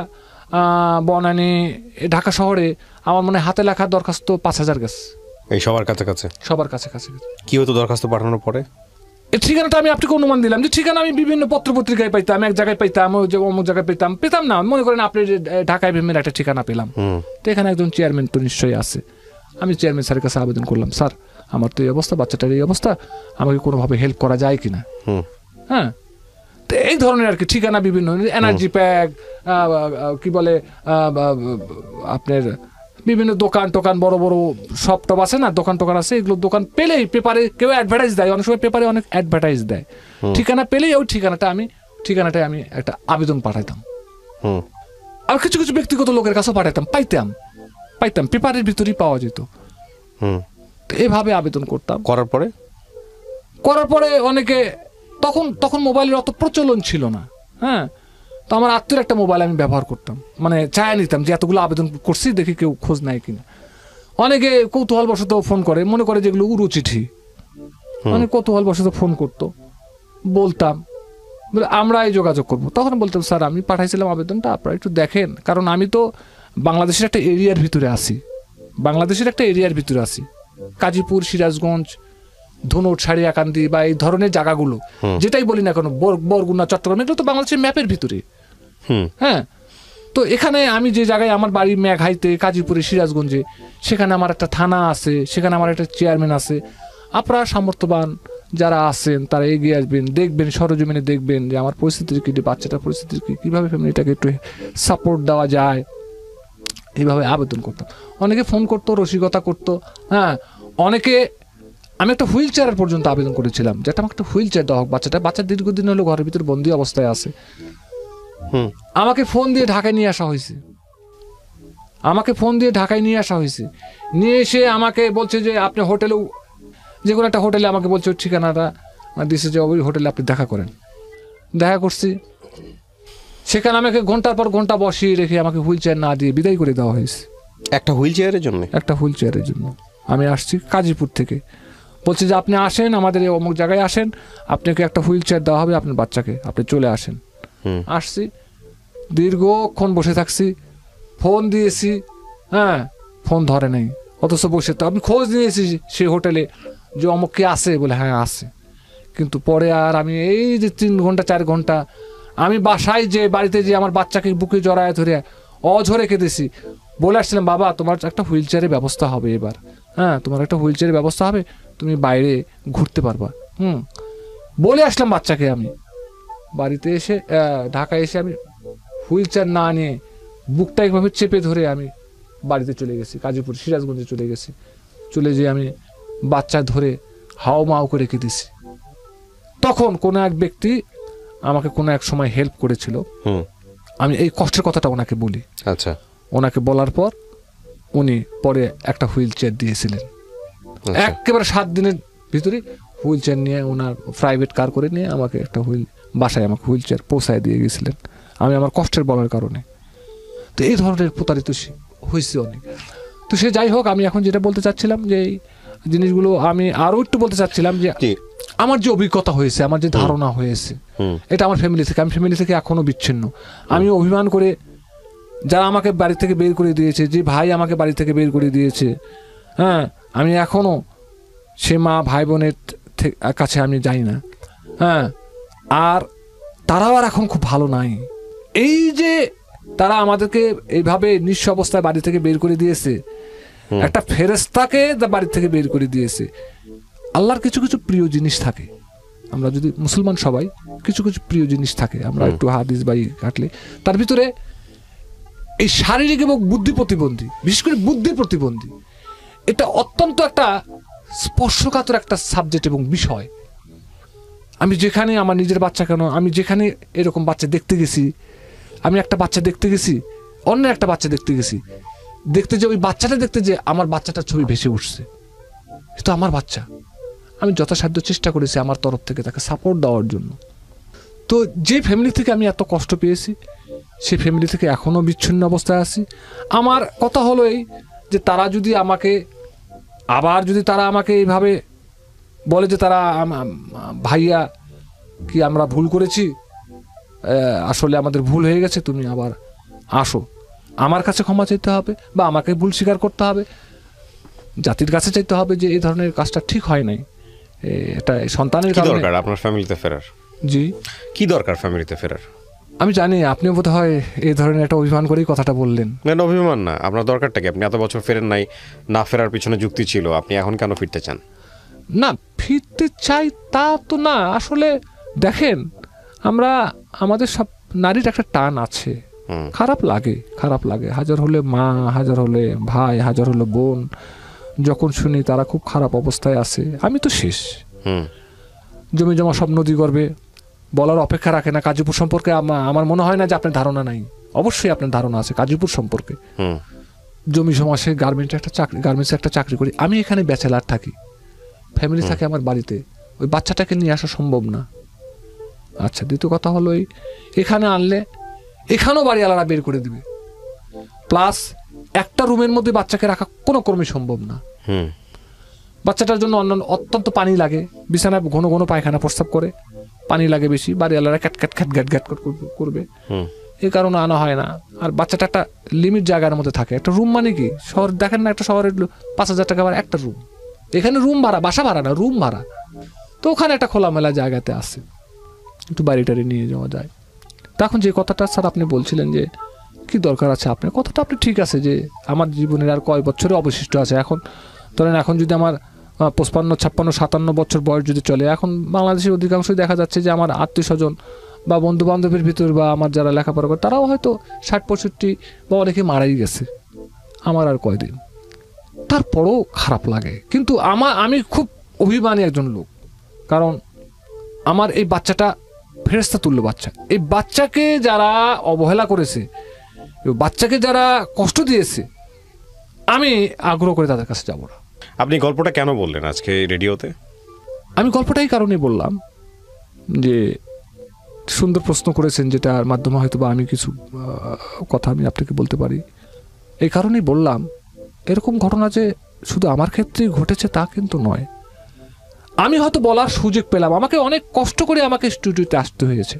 S1: বনানী, ঢাকা শহরে আমার মনে হয় হাতে লেখা দরখাস্ত 5000 গেছে।
S2: এই সবার কাছে কাছে
S1: সবার কাছে কাছে।
S2: কি হতো দরখাস্ত পাঠানোর পরে?
S1: এই ঠিকানাটা আমি আপনাকে অনুমান দিলাম যে ঠিকানা আমি বিভিন্ন পত্র পত্রিকায় পাইতাম, এক জায়গায় পাইতাম, ওই যে অমুক জায়গায় পেতাম না। মনে করেন আপনি যে ঢাকায় ভেমের একটা ঠিকানা পেলাম, তো এখানে একজন চেয়ারম্যান তো নিশ্চয়ই আছে। আমি চেয়ারম্যান স্যারের কাছে আবেদন করলাম, স্যার আমার তো এই অবস্থা, বাচ্চাটার এই অবস্থা, আমাকে কোনোভাবে হেল্প করা যায় কিনা। হ্যাঁ, তো এই ধরনের আর কি ঠিকানা বিভিন্ন এনার্জি প্যাক, কি বলে আপনার বিভিন্ন দোকান টোকান, বড় বড় শপ টপ আছে না, দোকান টোকান আছে, এগুলো দোকান পেলেই পেপারে কেউ অ্যাডভার্টাইজ দেয়, অনেক সময় পেপারে অনেক অ্যাডভার্টাইজ দেয়। ঠিকানা পেলেই ওই ঠিকানাটায় আমি একটা আবেদন পাঠাইতাম। আর কিছু কিছু ব্যক্তিগত লোকের কাছেও পাইতাম পেপারের ভিতরেই পাওয়া যেত। এভাবে আবেদন করতাম। করার পরে অনেকে তখন মোবাইলের অত প্রচলন ছিল না। হ্যাঁ, তো আমার আত্মীয় একটা মোবাইল আমি ব্যবহার করতাম, মানে চায় নিতাম যে এতগুলো আবেদন করছি, দেখি কেউ খোঁজ নেয় কিনা। অনেকে কৌতূহলবশত ফোন করে, মনে করে যেগুলো উড়ো চিঠি, অনেক কৌতূহলবশত ফোন করতো, বলতাম আমরা এই যোগাযোগ করবো। তখন বলতাম, স্যার আমি পাঠাইছিলাম আবেদনটা, আপনারা একটু দেখেন, কারণ আমি তো বাংলাদেশের একটা এরিয়ার ভিতরে আছি, কাজীপুর, সিরাজগঞ্জ, ধুনট, সারিয়াকান্দি বা এই ধরনের জায়গাগুলো, যেটাই বলি না কেন, বরগুনা, চট্টগ্রাম, এগুলো তো বাংলাদেশের ম্যাপের ভিতরে। হ্যাঁ, তো এখানে আমি যে জায়গায় আমার বাড়ি, মেঘাইতে, কাজীপুরে, সিরাজগঞ্জে, সেখানে আমার একটা থানা আছে, সেখানে আমার একটা চেয়ারম্যান আছে। আপনারা সামর্থ্যবান যারা আছেন তারা এগিয়ে আসবেন, দেখবেন, সরজমিনে দেখবেন যে আমার পরিস্থিতির কি, বাচ্চাটার পরিস্থিতির কি, কীভাবে ফ্যামিলিটাকে একটু সাপোর্ট দেওয়া যায়। এইভাবে আবেদন করতাম। অনেকে ফোন করতো, রসিকতা করতো। হ্যাঁ, আমি একটা হুইল চেয়ারের পর্যন্ত আবেদন করেছিলাম, যেটা আমাকে একটা হুইল চেয়ার দেওয়া হোক। বাচ্চা দীর্ঘদিন হলো ঘরের ভিতরে বন্দি অবস্থায় আছে। আমাকে ফোন দিয়ে ঢাকায় নিয়ে আসা হয়েছে। নিয়ে এসে আমাকে বলছে যে আপনি হোটেলেও, যে কোনো একটা হোটেলে আমাকে বলছে ওই ঠিকানাটা দিয়েছে যে ওই হোটেলে আপনি দেখা করেন। দেখা করছি, সেখানে আমাকে ঘন্টার পর ঘন্টা বসিয়ে রেখে আমাকে হুইল চেয়ার না দিয়ে বিদায় করে দেওয়া হয়েছে।
S2: একটা হুইল চেয়ারের জন্য
S1: আমি আসছি কাজীপুর থেকে, বলছে যে আপনি আসেন, আমাদের এই অমুক জায়গায় আসেন, আপনাকে একটা হুইল চেয়ার দেওয়া হবে আপনার বাচ্চাকে, আপনি চলে আসেন। আসছি, দীর্ঘক্ষণ বসে থাকছি, ফোন দিয়েছি, হ্যাঁ, ফোন ধরে নেই, অথচ বসে তো আমি খোঁজ নিয়েছি সেই হোটেলে যে অমুক কে আছে, বলে হ্যাঁ আছে। কিন্তু পরে আর আমি এই যে 3 ঘন্টা 4 ঘন্টা আমি বাড়িতে যে আমার বাচ্চাকে বুকে জড়ায় ধরে অঝরে কেঁদেছি, বলে আসছিলাম, বাবা তোমার একটা হুইল চেয়ারের ব্যবস্থা হবে এবার, হ্যাঁ তোমার একটা হুইল চেয়ারের ব্যবস্থা হবে, তুমি বাইরে ঘুরতে পারবা। বলে আসলাম বাচ্চাকে। আমি বাড়িতে এসে, ঢাকায় এসে আমি হুইল চেয়ার না নিয়ে বুকটা একভাবে চেপে ধরে আমি বাড়িতে চলে গেছি, কাজীপুর, সিরাজগঞ্জে চলে গেছি। চলে যেয়ে আমি বাচ্চা ধরে হাও মাও করে কেঁদেছি। তখন কোনো এক ব্যক্তি আমাকে কোনো এক সময় হেল্প করেছিল। আমি এই কষ্টের কথাটা ওনাকে বলি।
S2: আচ্ছা।
S1: ওনাকে বলার পর উনি পরে একটা হুইল চেয়ার দিয়েছিলেন। একেবারে 7 দিনের ভিতরে হুইল চেয়ার নিয়ে, ওনার প্রাইভেট কার করে নিয়ে আমাকে একটা বাসায় আমাকে হুইল চেয়ার পৌঁছায় দিয়ে গেছিলেন, আমি আমার কষ্টের বলার কারণে। তো এই ধরনের প্রতারিত হয়েছে অনেক। তো সে যাই হোক, আমি এখন যেটা বলতে চাচ্ছিলাম যে এই জিনিসগুলো আমি আরো একটু বলতে চাচ্ছিলাম যে আমার যে অভিজ্ঞতা হয়েছে, আমার যে ধারণা হয়েছে, এটা আমার ফ্যামিলি থেকে, আমি ফ্যামিলি থেকে এখনো বিচ্ছিন্ন। আমি অভিমান করে, যারা আমাকে বাড়ি থেকে বের করে দিয়েছে, যে ভাই আমাকে বাড়ি থেকে বের করে দিয়েছে, হ্যাঁ, আমি এখনো সে মা ভাই বোনের কাছে আমি যাই না। হ্যাঁ, আর তারাও আর এখন খুব ভালো নাই। এই যে তারা আমাদেরকে এইভাবে নিঃস্ব অবস্থায় বাড়ি থেকে বের করে দিয়েছে, একটা ফেরেশতাকে বাড়ি থেকে বের করে দিয়েছে। আল্লাহর কিছু কিছু প্রিয় জিনিস থাকে, আমরা যদি মুসলমান সবাই কিছু কিছু প্রিয় জিনিস থাকে, আমরা একটু হাদিস বাই কাটলে তার ভিতরে এই শারীরিক এবং বুদ্ধি প্রতিবন্ধী, বিশেষ করে বুদ্ধি প্রতিবন্ধী, এটা অত্যন্ত একটা স্পর্শকাতর একটা সাবজেক্ট এবং বিষয়। আমি যেখানে আমার নিজের বাচ্চা কেন, আমি যেখানে এরকম বাচ্চা দেখতে গেছি, আমি একটা বাচ্চা দেখতে গেছি, অন্য একটা বাচ্চা দেখতে গেছি, দেখতে যে ওই বাচ্চাটা দেখতে যে আমার বাচ্চাটার ছবি ভেসে উঠছে, এটা আমার বাচ্চা। আমি যথাসাধ্য চেষ্টা করেছি আমার তরফ থেকে তাকে সাপোর্ট দেওয়ার জন্য। তো যে ফ্যামিলি থেকে আমি এত কষ্ট পেয়েছি, সেই ফ্যামিলি থেকে এখনও বিচ্ছিন্ন অবস্থায় আছি। আমার কথা হলো এই যে তারা যদি আমাকে আবার যদি তারা আমাকে এইভাবে বলে যে তারা ভাইয়া কি আমরা ভুল করেছি, আসলে আমাদের ভুল হয়ে গেছে, তুমি আবার আসো, আমার কাছে ক্ষমা চাইতে হবে বা আমাকে ভুল স্বীকার করতে হবে, জাতির কাছে চাইতে হবে যে এই ধরনের কাজটা ঠিক হয় নাই, এটা সন্তানের
S2: কি
S1: কারণে।
S2: দরকার আপনার ফ্যামিলিতে ফেরার?
S1: জি,
S2: কি দরকার ফ্যামিলিতে ফেরার?
S1: আমি জানি আপনিও বোধ হয় এই ধরনের একটা অভিমান করেই কথাটা বললেন।
S2: না, অভিমান না, আপনার দরকারটা কি? আপনি এত বছর ফেরেন নাই, না ফেরার পিছনে যুক্তি ছিল, আপনি এখন কেন ফিরতে চান?
S1: না, ফিরতে চাই তা তো না, আসলে দেখেন আমরা আমাদের সব নারীর একটা টান আছে, খারাপ লাগে, হাজার হলে মা, হাজার হলে ভাই, হাজার হলে বোন, যখন শুনি তারা খুব খারাপ অবস্থায় আছে, আমি তো শেষ। জমি জমা সব নদী গর্ভে, বলার অপেক্ষা রাখে না। কাজীপুর সম্পর্কে আমার মনে হয় না যে আপনার ধারণা নাই, অবশ্যই আপনার ধারণা আছে কাজীপুর সম্পর্কে। জমি জমা, সে গার্মেন্টসে একটা চাকরি করি, আমি এখানে ব্যাচেলার থাকি, ফ্যামিলি থাকে আমার বাড়িতে, ওই বাচ্চাটাকে নিয়ে আসা সম্ভব না। আচ্ছা, দ্বিতীয় কথা হলো এখানে আনলে এখানেও বাড়িওয়ালারা বের করে দিবে, প্লাস একটা রুমের মধ্যে বাচ্চাকে রাখা কোনো ক্রমে সম্ভব না। বাচ্চাটার জন্য অত্যন্ত পানি লাগে, বিছানায় ঘন ঘন পায়খানা প্রস্রাব করে, পানি লাগে বেশি, বাড়িওয়ালারা ঘ্যাট করবে, এই কারণে আনা হয় না। আর বাচ্চাটা একটা লিমিট জায়গার মধ্যে থাকে। একটা রুম মানে কি, শহর দেখেন না, একটা শহরের 5,000 টাকা ভাড়া একটা রুম, এখানে রুম ভাড়া, বাসা ভাড়া না, রুম ভাড়া। তো ওখানে একটা খোলামেলা জায়গাতে আছে, একটু বাড়ি টাড়ি নিয়ে যাওয়া যায়। তখন যে কথাটা স্যার আপনি বলছিলেন যে কি দরকার আছে আপনার, কথাটা আপনি ঠিক আছে যে আমার জীবনের আর কয় বছরে অবশিষ্ট আছে। এখন ধরেন, এখন যদি আমার 55, 56, 57 বছর বয়স যদি চলে, এখন বাংলাদেশের অধিকাংশই দেখা যাচ্ছে যে আমার আত্মীয় স্বজন বা বন্ধু বান্ধবের ভিতর বা আমার যারা লেখাপড়া করে তারাও হয়তো 60-65 বা অনেকে মারাই গেছে। আমার আর কয়দিন, তারপরও খারাপ লাগে। কিন্তু আমি খুব অভিমানী একজন লোক, কারণ আমার এই বাচ্চাটা ফেরেশতা তুল্য বাচ্চা। এই বাচ্চাকে যারা অবহেলা করেছে, বাচ্চাকে যারা কষ্ট দিয়েছে, আমি আগ্রহ করে তাদের কাছে যাব না।
S2: আপনি গল্পটা কেন বললেন আজকে রেডিওতে?
S1: আমি গল্পটাই কারণে বললাম যে সুন্দর প্রশ্ন করেছেন, যেটার মাধ্যমে হয়তো বা আমি কিছু কথা আমি আপনাকে বলতে পারি। এই কারণেই বললাম, এরকম ঘটনা যে শুধু আমার ক্ষেত্রেই ঘটেছে তা কিন্তু নয়। আমি হয়তো বলার সুযোগ পেলাম, আমাকে অনেক কষ্ট করে আমাকে স্টুডিওতে আসতে হয়েছে,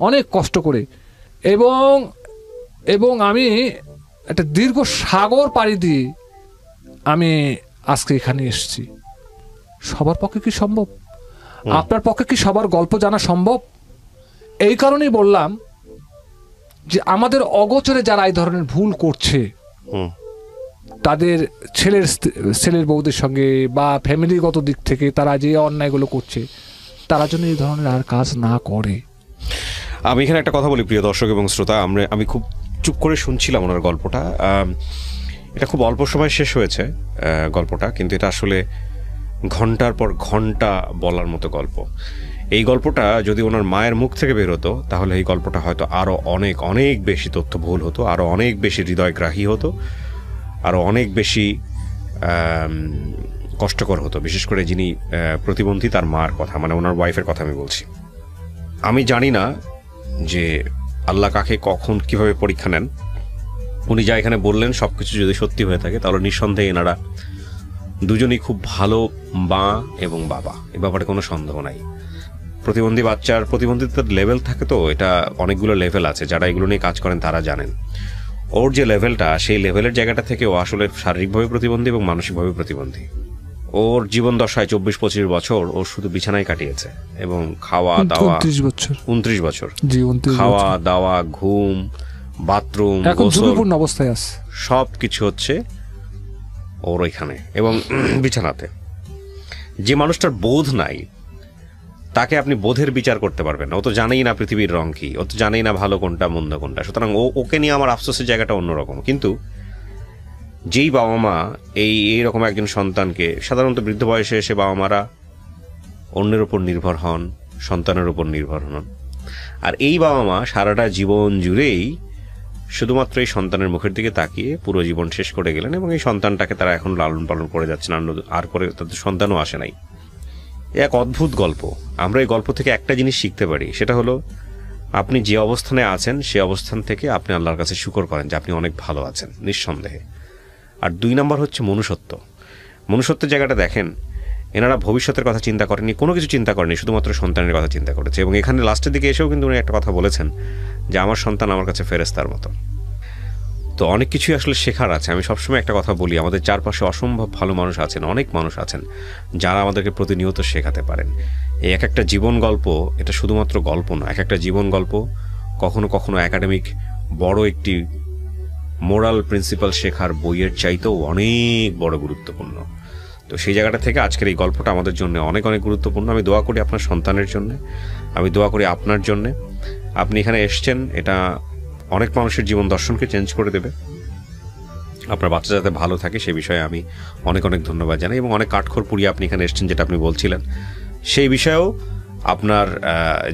S1: অনেক কষ্ট করে, এবং আমি একটা দীর্ঘ সাগর পাড়ি দিয়ে আমি আজকে এখানে এসেছি। সবার পক্ষে কি সম্ভব? আপনার পক্ষে কি সবার গল্প জানা সম্ভব? এই কারণেই বললাম যে আমাদের অগোচরে যারা এই ধরনের ভুল করছে, তাদের ছেলের বউদের সঙ্গে বা ফ্যামিলিগত দিক থেকে তারা যে অন্যায়গুলো করছে, তারা যেন এই ধরনের আর কাজ না করে।
S2: আমি এখানে একটা কথা বলি, প্রিয় দর্শক এবং শ্রোতা, আমি খুব চুপ করে শুনছিলাম ওনার গল্পটা। এটা খুব অল্প সময় শেষ হয়েছে গল্পটা, কিন্তু এটা আসলে ঘন্টার পর ঘন্টা বলার মতো গল্প। এই গল্পটা যদি ওনার মায়ের মুখ থেকে বের হতো, তাহলে এই গল্পটা হয়তো আরও অনেক অনেক বেশি তথ্যবহুল হতো, আরও অনেক বেশি হৃদয়গ্রাহী হতো, আরও অনেক বেশি কষ্টকর হতো। বিশেষ করে যিনি প্রতিবন্ধী, তার মার কথা, মানে ওনার ওয়াইফের কথা আমি বলছি। আমি জানি না যে আল্লাহ কাকে কখন কিভাবে পরীক্ষা নেন। উনি যা এখানে বললেন সব কিছু যদি সত্যি হয়ে থাকে, তাহলে নিঃসন্দেহে এনারা দুজনেই খুব ভালো মা এবং বাবা, এ ব্যাপারে কোনো সন্দেহ নাই। প্রতিবন্ধী বাচ্চার প্রতিবন্ধিতার লেভেল থাকে, তো এটা অনেকগুলো লেভেল আছে, যারা এগুলো নিয়ে কাজ করেন তারা জানেন। ওর যে লেভেলটা, সেই লেভেলের জায়গাটা থেকে ও আসলে শারীরিকভাবে প্রতিবন্ধী এবং মানসিকভাবে প্রতিবন্ধী। ওর জীবন দশায় 24-25 বছর ও শুধু বিছানায় কাটিয়েছে, এবং খাওয়া দাওয়া 29 বছর, খাওয়া দাওয়া, ঘুম, বাথরুম,
S1: অবস্থায় আছে,
S2: সব কিছু হচ্ছে ওর ওইখানে এবং বিছানাতে। যে মানুষটার বোধ নাই, তাকে আপনি বোধের বিচার করতে পারবেন না। ও তো জানেই না পৃথিবীর রং কি, ও তো জানেই না ভালো কোনটা মন্দ কোনটা। সুতরাং ওকে নিয়ে আমার আফসোসের জায়গাটা অন্যরকম। কিন্তু যেই বাবা মা এইরকম একজন সন্তানকে, সাধারণত বৃদ্ধ বয়সে এসে বাবা মারা অন্যের উপর নির্ভর হন, সন্তানের উপর নির্ভর হন, আর এই বাবা মা সারাটা জীবন জুড়েই শুধুমাত্র এই সন্তানের মুখের দিকে তাকিয়ে পুরো জীবন শেষ করে গেলেন, এবং এই সন্তানটাকে তারা এখন লালন পালন করে যাচ্ছেন, আর করে তাদের সন্তানও আসে নাই। এক অদ্ভুত গল্প। আমরা এই গল্প থেকে একটা জিনিস শিখতে পারি, সেটা হলো আপনি যে অবস্থানে আছেন সে অবস্থান থেকে আপনি আল্লাহর কাছে শুকর করেন যে আপনি অনেক ভালো আছেন, নিঃসন্দেহে। আর 2 নম্বর হচ্ছে মনুষ্যত্ব। মনুষ্যত্বের জায়গাটা দেখেন, এনারা ভবিষ্যতের কথা চিন্তা করেনি, কোনো কিছু চিন্তা করেনি, শুধুমাত্র সন্তানের কথা চিন্তা করেছে। এবং এখানে লাস্টের দিকে এসেও কিন্তু উনি একটা কথা বলেছেন যে আমার সন্তান আমার কাছে ফেরেশতার মতো। তো অনেক কিছুই আসলে শেখার আছে। আমি সবসময় একটা কথা বলি, আমাদের চারপাশে অসম্ভব ভালো মানুষ আছেন, অনেক মানুষ আছেন যারা আমাদেরকে প্রতিনিয়ত শেখাতে পারেন। এই এক একটা জীবন গল্প, এটা শুধুমাত্র গল্প নয়, এক একটা জীবন গল্প কখনো কখনো একাডেমিক বড় একটি মোরাল প্রিন্সিপাল শেখার বইয়ের চাইতেও অনেক বড় গুরুত্বপূর্ণ। তো সেই জায়গাটা থেকে আজকের এই গল্পটা আমাদের জন্য অনেক অনেক গুরুত্বপূর্ণ। আমি দোয়া করি আপনার সন্তানের জন্য, আমি দোয়া করি আপনার জন্যে। আপনি এখানে এসছেন, এটা অনেক মানুষের জীবন দর্শনকে চেঞ্জ করে দেবে। আপনার বাচ্চা যাতে ভালো থাকে সে বিষয়ে আমি অনেক অনেক ধন্যবাদ জানাই। এবং অনেক কাঠখড় পুড়িয়ে আপনি এখানে এসছেন, যেটা আপনি বলছিলেন, সেই বিষয়েও আপনার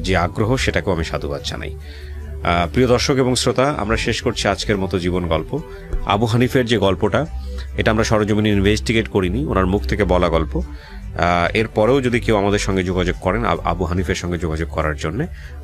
S2: যে আগ্রহ সেটাকেও আমি সাধুবাদ জানাই। প্রিয় দর্শক এবং শ্রোতা, আমরা শেষ করছি আজকের মতো জীবন গল্প। আবু হানিফের যে গল্পটা, এটা আমরা সরজমিনে ইনভেস্টিগেট করিনি, ওনার মুখ থেকে বলা গল্প। এরপরেও যদি কেউ আমাদের সঙ্গে যোগাযোগ করেন আবু হানিফের সঙ্গে যোগাযোগ করার জন্যে,